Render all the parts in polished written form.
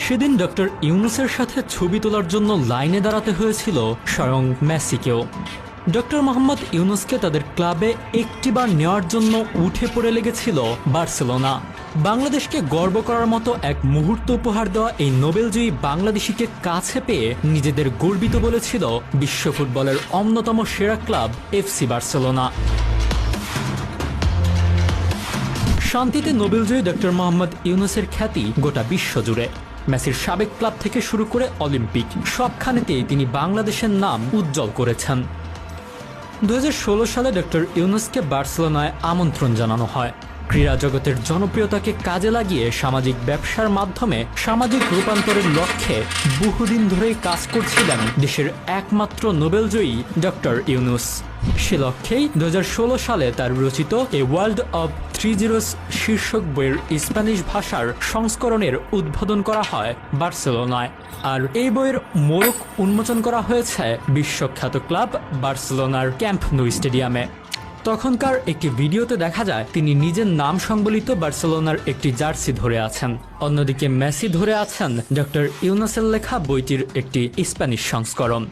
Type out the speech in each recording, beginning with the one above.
সেদিন ডক্টর ইউনুসের সাথে ছবি তোলার জন্য লাইনে দাঁড়াতে হয়েছিল স্বয়ং মেসিকেও। ডক্টর মোহাম্মদ ইউনুসকে তাদের ক্লাবে একটিবার নেওয়ার জন্য উঠে পড়ে লেগেছিল বার্সেলোনা। বাংলাদেশকে গর্ব করার মতো এক মুহূর্ত উপহার দেওয়া এই নোবেলজয়ী বাংলাদেশিকে কাছে পেয়ে নিজেদের গর্বিত বলেছিল বিশ্ব ফুটবলের অন্যতম সেরা ক্লাব এফসি বার্সেলোনা। শান্তিতে নোবেলজয়ী ডক্টর মোহাম্মদ ইউনুসের খ্যাতি গোটা বিশ্ব জুড়ে। মেসির সাবেক ক্লাব থেকে শুরু করে অলিম্পিক সবখানেতেই তিনি বাংলাদেশের নাম উজ্জ্বল করেছেন। 2016 সালে ডক্টর ইউনুসকে বার্সেলোনায় আমন্ত্রণ জানানো হয়। ক্রীড়া জগতের জনপ্রিয়তাকে কাজে লাগিয়ে সামাজিক ব্যবসার মাধ্যমে সামাজিক রূপান্তরের লক্ষ্যে বহুদিন ধরেই কাজ করছিলেন দেশের একমাত্র নোবেলজয়ী ডক্টর ইউনুস। সে লক্ষ্যেই 2016 সালে তার রচিত এ ওয়ার্ল্ড অব 30 শীর্ষক বইয়ের স্প্যানিশ ভাষার সংস্করণের উদ্বোধন করা হয় বার্সেলোনায়। আর এই বইয়ের মোড়ক উন্মোচন করা হয়েছে বিশ্বখ্যাত ক্লাব বার্সেলোনার ক্যাম্প ন্যু স্টেডিয়ামে। তখনকার একটি ভিডিওতে দেখা যায় তিনি নিজের নাম সংবলিত বার্সেলোনার একটি জার্সি ধরে আছেন, অন্যদিকে মেসি ধরে আছেন ডক্টর ইউনুসের লেখা বইটির একটি স্প্যানিশ সংস্করণ।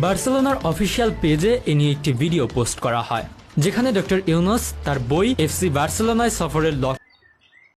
বার্সেলোনার অফিসিয়াল পেজে এ নিয়ে একটি ভিডিও পোস্ট করা হয়, যেখানে ডক্টর ইউনুস তার বই এফসি বার্সেলোনায় সফরের লক্ষ্য